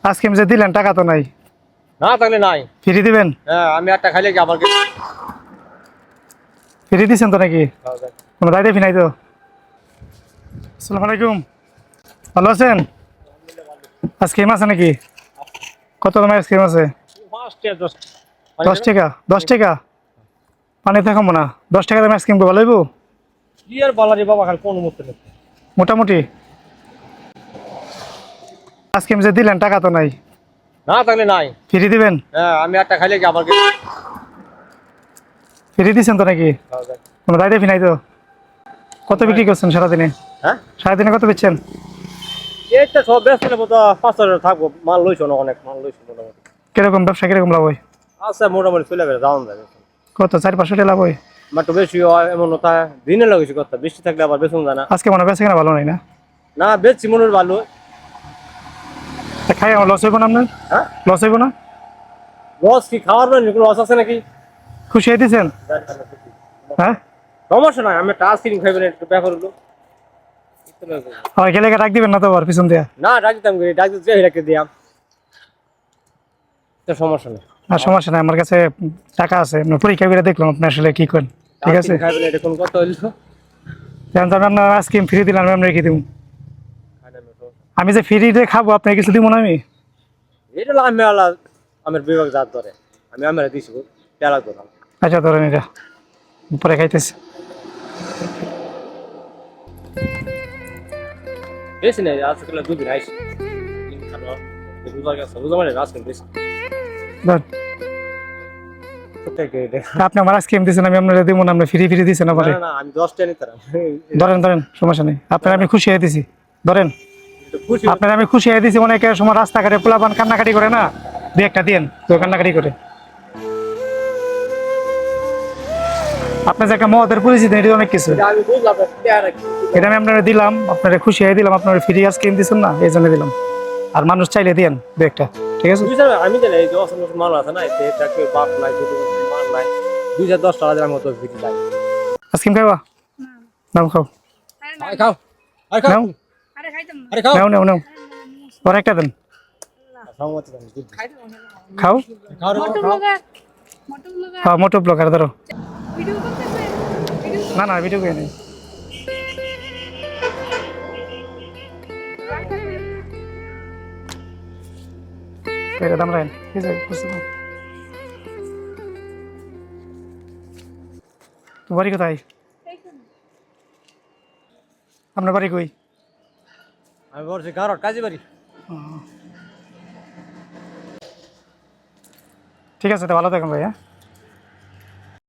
আজকে যে দিলেন টাকা তো নাই। না থাকলে নাই। ফ্রি দিবেন? হ্যাঁ আমি একটা খাইলে কি আবার ফ্রি দিছেন তো নাকি? কোনো দায় দেবি নাই তো? আসসালামু আলাইকুম, ভালো আছেন? আইসক্রিম আছে নাকি? কত দামের আইসক্রিম আছে? 10 টাকা? 10 টাকা পানি তো খাবো না। 10 টাকা দামের আইসক্রিম তো ভালো হইব কি আর বালারি বাবা খালি কোন মুহূর্তে নেই। মোটামুটি। আইসক্রিম যে দিলেন টাকা তো নাই। না থাকলে নাই। ফ্রি দিবেন? হ্যাঁ আমি একটা খাইলে কি আবার ফ্রি দিছেন তো নাকি? কোনো দায় দেবি নাই তো? কত বিক্রি করছেন সারাদিনে? হ্যাঁ সারাদিনে কত বেচছেন? এইটা সব ব্যস্ত নেবো তো 5,000 থাকবো। মাল লইছো না, অনেক মাল লইছো মোটামুটি। কিরকম ব্যবসা, কিরকম লাভ হয়? আচ্ছা মোটামুটি চলে গেছে, যাওয়া যাবে। কত 400-500 টাকা লাভ হয়? একটু বেশি হয় এমন হতা দিনে লাগেছে কথা, বৃষ্টি থাকলে আবার বেতন যায় না। আজকে মনে হয় বেচা কেনা ভালো নাই না? না বেচছি মনে হয় ভালো। খাই আমার লস হইব না আপনার? হ্যাঁ লস হইব না? লস কি খাওয়ার না, লস আছে নাকি? খুশি হয়ে দিচ্ছেন? হ্যাঁ সমস্যা নাই, আমি একটা আইসক্রিম খাইবেন একটু ব্যাপার হলো। হয় গেলে ডাক দিবেন না তো আবার পিছন দিয়া? না ডাক দিতাম, ডাক দিতে এটাকে দিয়াম, সমস্যা নেই। আর সমস্যা নাই, আমার কাছে টাকা আছে। আপনার পরীক্ষা করে দেখলাম আপনি আসলে কি করেন। ঠিক আছে, খাইবেন এটা কোন কথা হইলো? আপনার আইসক্রিম ফ্রি দিলাম, আমি রেখে দিব। আমি যে ফ্রি দিয়ে খাবো আপনার কিছু দিব না আমি? এটা হলো আমি আলা আমার বিভাগ জাত ধরে, আমি আমরা দিছি তেলা ধরাম। আচ্ছা ধরেন, এটা পরে খাইতেছি। বেশি নেই, আজকাল দুদিন আইসি বুঝবার গেছে, বুঝা মানে আজকাল বেশি। ধরেন, আপনি আমার আইসক্রিম দিচ্ছেন, আমি আপনার দিব না? আপনি ফ্রি ফ্রি দিচ্ছেন আমার? না না আমি 10টা নিতাম। ধরেন ধরেন, সমস্যা নেই। আপনার আমি খুশি হয়ে দিছি, ধরেন। খুশি আপনার আমি খুশি হয়ে দিছি। অনেকের সময় রাস্তাঘাটে পোলাপান কান্নাকাটি করে না, দুই একটা দিন তো কান্নাকাটি করে। আপনার যে একটা মহতের পরিচিতি, এটা অনেক কিছু। আমি বুঝলাম এটা আমি আপনারা দিলাম, আপনারা খুশি হয়ে দিলাম। আপনারা ফ্রি আইসক্রিম দিচ্ছেন না, এই জন্য দিলাম। আর মানুষ চাইলে দিয়েন দু একটা, ঠিক আছে? আমি জানি এই যে অসংখ্য মাল আছে না, এটাকে বাপ নাই, দুটো মাল নাই, 2010 টাকা আমি তো বিক্রি যাই। আইসক্রিম খাইবা? নাও খাও। আরে খাও, আরে খাও, নাও আরে খাও, নাও নাও নাও, আর একটা দেন। খাও। হ্যাঁ মোটো ব্লগার ধরো। না না ভিডিও করে নেই। এটা দাম রাখেন, ঠিক আছে? তো বাড়ি কোথায়? আপনার বাড়ি কই? আমি বলছি কারোর কাজে বাড়ি। ঠিক আছে, তো ভালো থাকুন ভাই। হ্যাঁ।